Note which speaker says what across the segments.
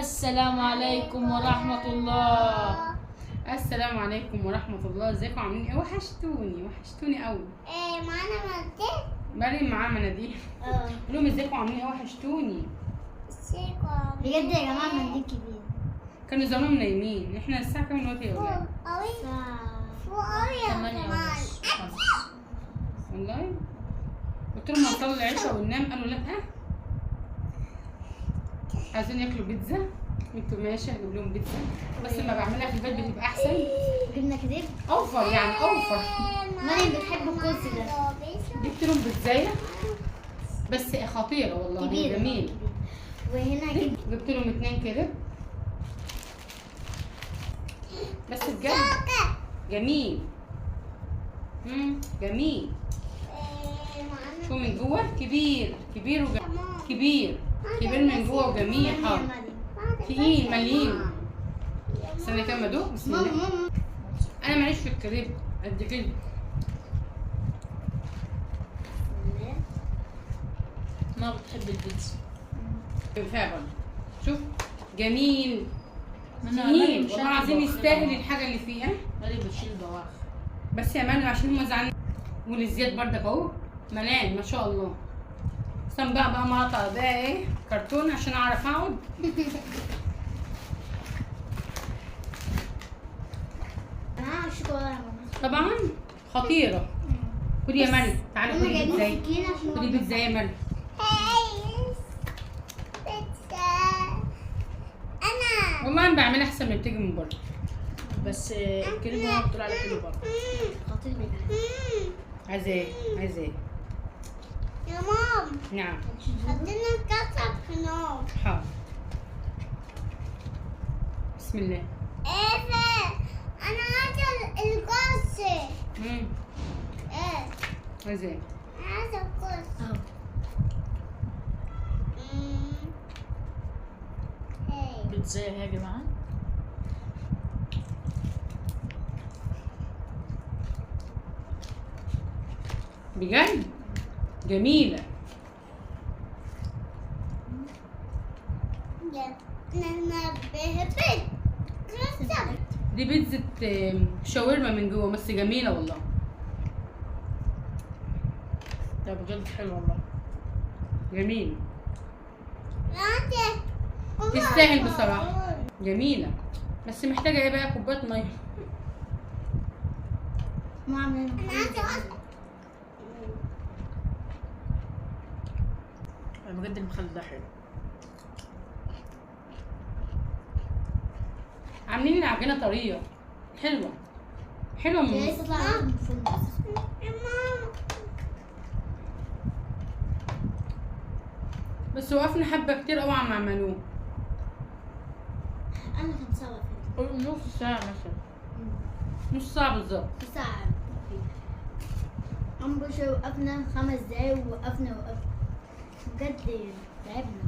Speaker 1: السلام عليكم ورحمة الله.
Speaker 2: السلام عليكم ورحمة الله. ازيكم عاملين ايه؟ وحشتوني قوي.
Speaker 3: معانا مناديل.
Speaker 2: مريم معاها مناديل. قول لهم ازيكم عاملين ايه؟ وحشتوني.
Speaker 3: بجد يا جماعة منديل كبير.
Speaker 2: كانوا زمانهم نايمين. احنا الساعة كام دلوقتي يا ولاد؟
Speaker 3: فوق قوي يا
Speaker 1: 8
Speaker 3: جماعة.
Speaker 1: ونص.
Speaker 2: والله قلت لهم هنصلي العشاء وننام، قالوا لا عايزين ياكلوا بيتزا. قلت ماشي هجيب لهم بيتزا، بس لما بعملها في البيت بتبقى احسن.
Speaker 3: جبنا كتير.
Speaker 2: اوفر يعني اوفر.
Speaker 3: مريم بتحب الكرسي ده.
Speaker 2: جبت لهم بيتزاية بس خطيرة والله،
Speaker 3: كبيرة.
Speaker 2: جميل.
Speaker 3: وهنا
Speaker 2: جبت لهم 2 كده بس بجد جميل. جميل. شو من جوه كبير كبير من جوه وجميل. حاضر تقيل مليين. استنى كام ادوق. بسم الله. انا ماليش في الكريب قد كده.
Speaker 1: ما بتحب البيتزا.
Speaker 2: فيها برضه. شوف جميل
Speaker 1: أنا
Speaker 2: تقيل
Speaker 1: مش
Speaker 2: والله العظيم، يستاهل الحاجه اللي فيها.
Speaker 1: مريم بتشيل بواخر.
Speaker 2: بس يا مان عشان هم زعلانين. والزياد بردك اهو ملان ما شاء الله. استنى بقى مقطع بقى ايه كرتون عشان اعرف اقعد.
Speaker 3: انا الشوكولاته
Speaker 2: طبعا خطيره. خدي يا مريم، تعالي خدي بيتزاية. خدي بيتزاية يا مريم. والله انا بعملها احسن من بتيجي من بره.
Speaker 1: بس الكريم هو بتقول عليه حلو برضه.
Speaker 3: خطير بجد.
Speaker 2: عايزة ايه؟
Speaker 3: يا مام
Speaker 2: نعم
Speaker 3: حطينا الكاتشب في النار.
Speaker 2: حاضر. بسم الله.
Speaker 3: ايه انا عايزه الكرسي. ايه
Speaker 2: عايزة ايه؟
Speaker 3: انا عايزه الكرسي.
Speaker 1: اهو بيتزا يا جماعة.
Speaker 2: بجد جميلة.
Speaker 3: انا بحب الكاتشب.
Speaker 2: دي بيتزا شاورما من جوه بس جميلة والله.
Speaker 1: ده بجد حلو والله.
Speaker 2: جميل.
Speaker 3: عايزه
Speaker 2: تستاهل بصراحة. جميلة بس محتاجة ايه بقى؟ كوباية مية.
Speaker 3: مو عاملين انا عايزه
Speaker 1: بجد المخلل ده حلو.
Speaker 2: عاملين العجينة طرية حلوة من
Speaker 3: لسه
Speaker 2: النص.
Speaker 3: طالعه من الفرن. يا ماما
Speaker 2: بس وقفنا حبة كتير قوي عم عملوه.
Speaker 3: انا كان سوا
Speaker 1: قول نص ساعة مثلا.
Speaker 2: نص ساعة بالظبط.
Speaker 3: ساعة. عم بشوي وقفنا 5 دقايق ووقفنا بجد تعبنا.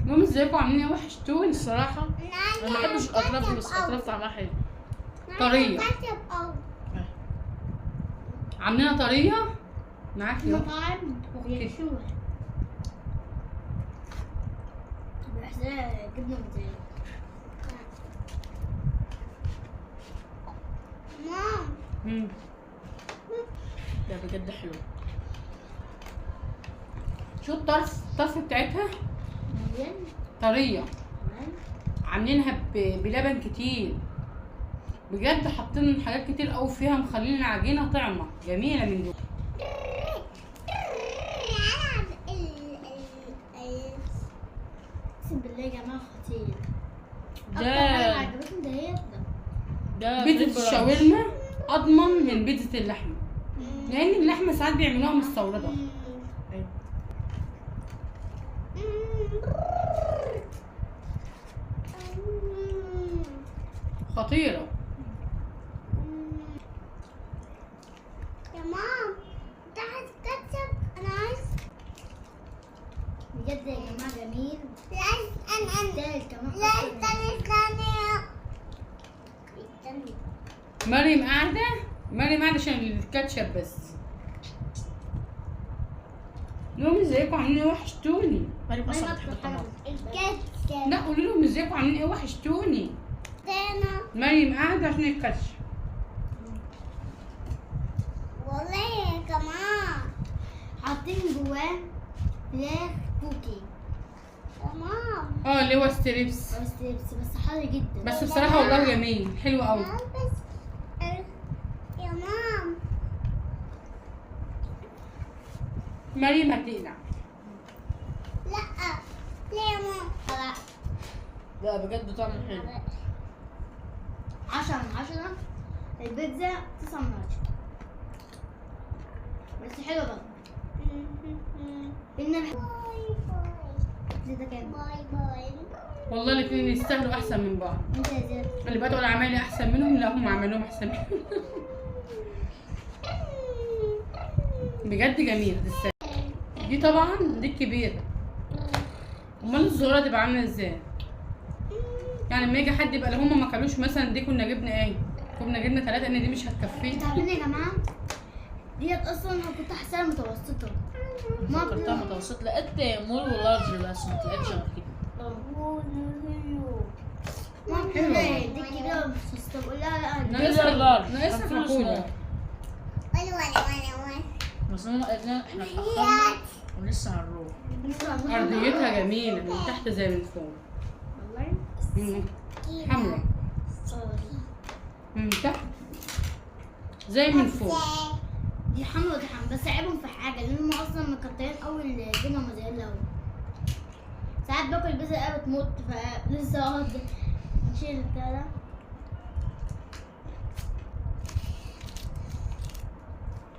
Speaker 2: المهم ازيكم عاملين ايه؟ وحشتوني
Speaker 1: الصراحة أنا ما بحبش الأطراف بس الأطراف طعمها حلو.
Speaker 2: طرية. عاملينها طرية معاكي اهو.
Speaker 3: مطاعم بيشوح بحسها جبنة مزايا. مام
Speaker 1: ده بجد حلو.
Speaker 2: شو الطرف بتاعتها
Speaker 3: مليان
Speaker 2: طرية.
Speaker 3: كمان.
Speaker 2: عاملينها بلبن كتير بجد، حاطين حاجات كتير قوي فيها، مخلين العجينة طعمة جميلة من جوه.
Speaker 3: اقسم بالله يا جماعة خطير.
Speaker 1: ده-
Speaker 3: اكتر حاجة عجبتني ده هي
Speaker 1: ده
Speaker 2: بيتزا الشاورما اضمن من بيتزا اللحمة، لان اللحمة ساعات بيعملوها مستوردة. خطيرة.
Speaker 3: يا مام انت عايز كاتشب؟ انا عايز بجد يا جماعة جميل. يستاهل كمان. لا استني
Speaker 2: مريم قاعدة عشان الكاتشب بس. لهم ازيكم عاملين ايه وحشتوني.
Speaker 1: مريم اصلا بتحب الطماطم.
Speaker 3: الكتشب.
Speaker 2: لا قولي لهم ازيكم عاملين ايه وحشتوني.
Speaker 3: تانا.
Speaker 2: مريم قاعده عشان الكاتشب.
Speaker 3: والله يا جماعة حاطين جواه فراخ كوكي. تمام.
Speaker 2: اللي هو ستريبس.
Speaker 3: بس حار جدا.
Speaker 2: بس بصراحه والله جميل حلو قوي.
Speaker 3: يا مام.
Speaker 2: مريم هتقلع.
Speaker 3: لا. ليه يا مام؟ لا.
Speaker 1: لا بجد طعمه حلو.
Speaker 3: 10 من 10. البيتزا 9 من 10. بس حلوة برضه. باي باي.
Speaker 2: والله الاثنين يستاهلوا احسن من بعض.
Speaker 3: انت يا زياد.
Speaker 2: اللي بدأوا العمايل احسن منهم، لا هم عملوهم احسن منهم. بجد جميله تستاهل. دي طبعا دي الكبيره. امال الصغيره تبقى عامله ازاي؟ يعني لما يجي حد يبقى هم ما كلوش مثلا دي كنا جبنا ايه؟ كنا جبنا 3 ان دي مش هتكفيه.
Speaker 3: انتوا عارفين يا جماعة ديت اصلا انا كنت حاساها متوسطة.
Speaker 1: فكرتها متوسط، لقيت مول ولارج بس ما طلعتش غير كده.
Speaker 3: ممكن دي كده متوسطة. بقول لها لا
Speaker 1: كده لارج.
Speaker 2: ناقصها
Speaker 1: هنفلوس
Speaker 2: فاكولة.
Speaker 1: مول. بس احنا اتأخرنا ولسه هنروح.
Speaker 2: ارضيتها جميله من تحت زي من فوق.
Speaker 3: والله
Speaker 2: حمرا من تحت زي من فوق.
Speaker 3: دي حمرا ودي حمرا. بس عيبهم في حاجة لان هم اصلا مكترين قوي الجبنة موزاريلا قوي. ساعات باكل البيتزا بتموت فلسه واخد نشيل البتاع ده.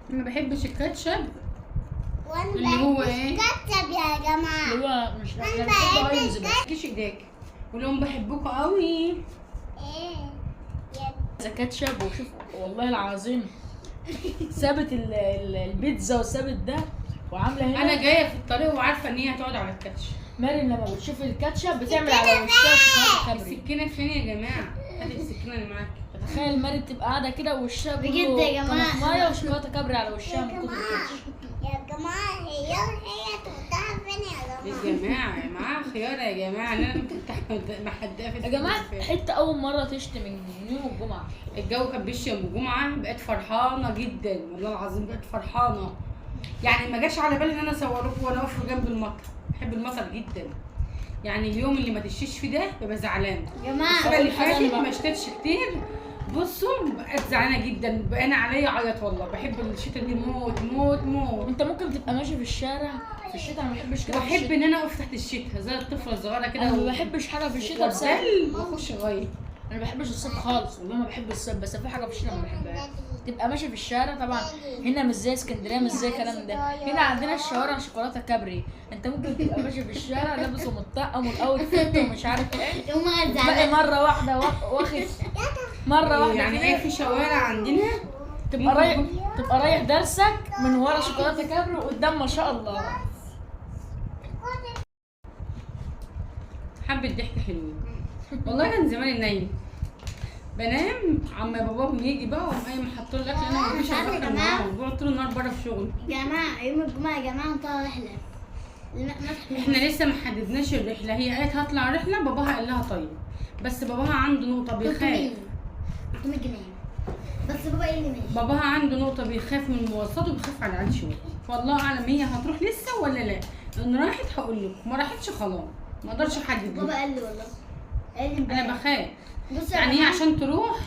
Speaker 2: ما بحبش الكاتشب
Speaker 3: وانا
Speaker 2: اللي هو ايه؟
Speaker 3: كاتشب يا جماعة.
Speaker 1: اللي هو مش
Speaker 3: أنا
Speaker 1: احنا
Speaker 3: بحب
Speaker 1: بنحب اينز بس.
Speaker 2: مفيش ايديك. قول لهم بحبكم قوي.
Speaker 3: ايه
Speaker 1: إذا كاتشب وشوف والله العظيم سابت البيتزا وسابت ده وعامله هنا.
Speaker 2: انا جايه في الطريق وعارفه ان هي هتقعد على الكاتشب.
Speaker 1: مريم لما بتشوف الكاتشب بتعمل على وشها شوكولاته كابري.
Speaker 2: السكينه فين يا جماعه؟ هاتي السكينه اللي معاكي.
Speaker 1: تخيل مريم تبقى قاعده كده ووشها
Speaker 3: بجد
Speaker 1: كله
Speaker 3: يا جماعة.
Speaker 1: طماطمايه وشوكولاته كابري على وشها من كتر الكاتشب.
Speaker 3: يا جماعة هي تحطها فين يا
Speaker 2: يا جماعه معاها خيار يا جماعه ان انا محدقه في
Speaker 1: يا جماعه حته اول مره تشتم من يوم الجمعه.
Speaker 2: الجو كان بيشتي يوم الجمعه، بقيت فرحانه جدا والله العظيم بقيت فرحانه. يعني ما جاش على بالي ان انا اصوركم وانا واقفه جنب المطر. بحب المطر جدا. يعني اليوم اللي ما تشتيش فيه ده ببقى زعلان.
Speaker 3: يا جماعة
Speaker 2: السنه اللي فاتت ما اشتتش كتير. بصوا بقيت زعلانه جدا، بقينا عليا عيط والله. بحب الشتاء دي موت موت موت.
Speaker 1: انت ممكن تبقى ماشي في الشارع في الشتاء. انا ما بحبش كده. في
Speaker 2: بحب
Speaker 1: الشتاء.
Speaker 2: ان انا اقف تحت الشتاء زي الطفله الصغيره كده.
Speaker 1: انا ما بحبش حاجه في الشتاء بسبب
Speaker 2: واخش اغير.
Speaker 1: انا ما بحبش الصيف خالص والله ما بحب الصيف. بس في حاجه في الشتاء ما بحبهاش. تبقى ماشي في الشارع طبعا هنا مش زي اسكندريه مش زي الكلام ده. هنا عندنا الشوارع شوكولاته كابري. انت ممكن تبقى ماشي في الشارع لابس ومتطقم والاوتفيت ومش عارف ايه
Speaker 3: يوم
Speaker 1: تلاقي مره واحده واخد مره واحده
Speaker 2: يعني
Speaker 1: كده.
Speaker 2: ايه في شوارع عندنا
Speaker 1: تبقى رايح درسك من ورا شوكولاته كابري وقدام ما شاء الله.
Speaker 2: حبه ضحك حلوين. والله كان زماني نايم بنام عم باباهم يجي بقى وقام قايم حاطط له الاكل. انا مفيش اكل معاهم بقعد طول النهار بره في شغل.
Speaker 3: يا جماعة يوم الجمعة يا جماعة نطلع رحلة.
Speaker 2: احنا لسه ما حددناش الرحله. هي قالت هطلع رحله، باباها قال لها طيب. بس باباها عنده نقطه بيخاف.
Speaker 3: 300 جنيه. بس بابا ايه اللي ماشي؟
Speaker 2: باباها عنده نقطه بيخاف من المواصلات وبيخاف على العيال شويه. فالله اعلم هي هتروح لسه ولا لا. ان راحت هقول لكم، ما راحتش خلاص ما اقدرش احدد.
Speaker 3: بابا قال لي والله. قال لي
Speaker 2: انا بخاف.
Speaker 3: بصوا يا
Speaker 2: يعني هي
Speaker 3: جماعة.
Speaker 2: عشان تروح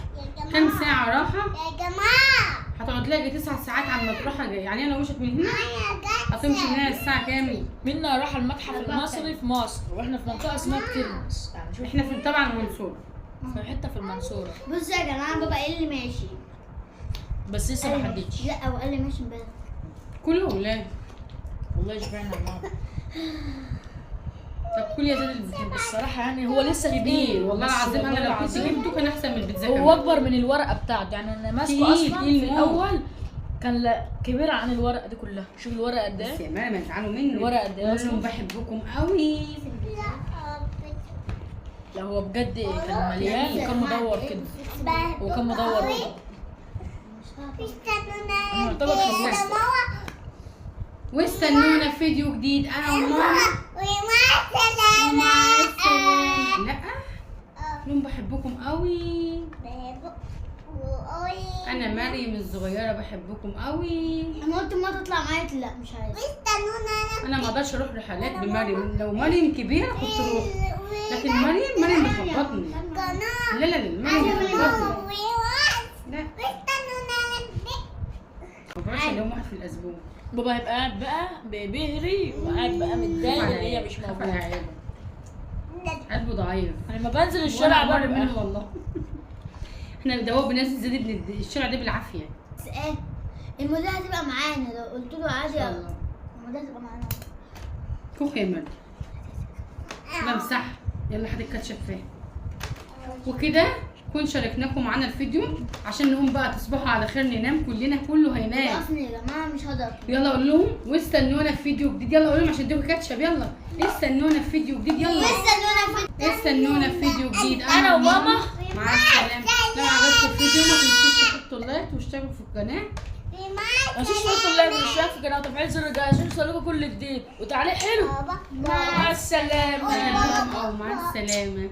Speaker 2: كام ساعه راحه
Speaker 3: يا جماعة
Speaker 2: هتقعد لها 9 ساعات عما تروح. يعني انا مشت من هنا هتمشي من هنا الساعه كام؟
Speaker 1: منا راح المتحف المصري في مصر واحنا في منطقه اسمها كيرمس. يعني شوف
Speaker 2: احنا في طبعا المنصوره.
Speaker 1: في حته في المنصوره
Speaker 3: بصوا يا جماعة بابا قال لي ماشي.
Speaker 1: بس لسه ما حددش.
Speaker 3: لا هو قال لي ماشي امبارح.
Speaker 2: كله اولاد.
Speaker 1: والله شبعنا النهارده.
Speaker 2: طب كل يا زاد البيتزا.
Speaker 1: الصراحه يعني هو لسه
Speaker 2: كبير والله
Speaker 1: بس
Speaker 2: العظيم. انا لو كنت
Speaker 1: العظيم
Speaker 2: جبته كان احسن من البيتزا
Speaker 1: هو
Speaker 2: كمان.
Speaker 1: اكبر من الورقه بتاعته. يعني انا ماسكه
Speaker 2: تقيل،
Speaker 1: اصلا
Speaker 2: تقيل
Speaker 1: في
Speaker 2: موت.
Speaker 1: الاول كان كبير عن الورقه دي كلها. شوف الورقه قد
Speaker 2: بس
Speaker 1: ايه.
Speaker 2: يا ماما ما تزعلوا مني.
Speaker 1: الورقه قد ايه
Speaker 2: قول لهم
Speaker 1: اصلا.
Speaker 2: بحبكم قوي.
Speaker 1: لا هو بجد كان مليان وكان مدور كده. وكان مدور.
Speaker 3: مش
Speaker 1: انا يعتبر خلصت.
Speaker 2: واستنونا في فيديو جديد انا وماما.
Speaker 3: ومع السلامة.
Speaker 2: لا لهم بحبكم قوي. انا مريم الصغيره بحبكم قوي.
Speaker 3: انا قلت ما تطلع معايا، لا مش عايزه.
Speaker 2: انا ما اقدرش اروح رحلات بمريم، لو مريم كبيره كنت اروح، لكن مريم بتخبطني. لا لا لا مريم بتخبطني. لا ما بروحش اليوم واحد في الاسبوع.
Speaker 1: بابا هيبقى قاعد بقى بيهري وقاعد بقى متضايق ان هي مش موجوده.
Speaker 2: قلبه ضعيف.
Speaker 1: انا لما بنزل الشارع
Speaker 2: بره
Speaker 1: بره
Speaker 2: منه والله. احنا ده هو بننزل زاد ابن الشارع ده بالعافيه.
Speaker 3: بس ايه المدير هتبقى معانا، لو قلت له عادي
Speaker 2: ان شاء الله.
Speaker 3: المدير هتبقى معانا.
Speaker 2: كوخ يا مريم. يلا امسحها، يلا حد الكاتشب فيه. وكده كون شاركناكم معانا الفيديو عشان نقوم بقى تصبحوا على خير، ننام كلنا، كله هينام.
Speaker 3: اصلا يا جماعه مش هقدر.
Speaker 2: يلا قول لهم واستنونا في فيديو جديد. يلا قول لهم عشان ادوكوا كاتشب. يلا استنونا في فيديو جديد. يلا استنونا في فيديو جديد
Speaker 1: انا وماما.
Speaker 2: مع السلامه. لو عجبكم الفيديو ما تنسوش تحطوا لايك واشتركوا في القناه.
Speaker 1: ما تنسوش تحطوا اللايك والاشتراك في القناه وتفعيل زر الجرس عشان يوصلكوا كل جديد وتعليق حلو. مع السلامه.
Speaker 2: مع السلامه.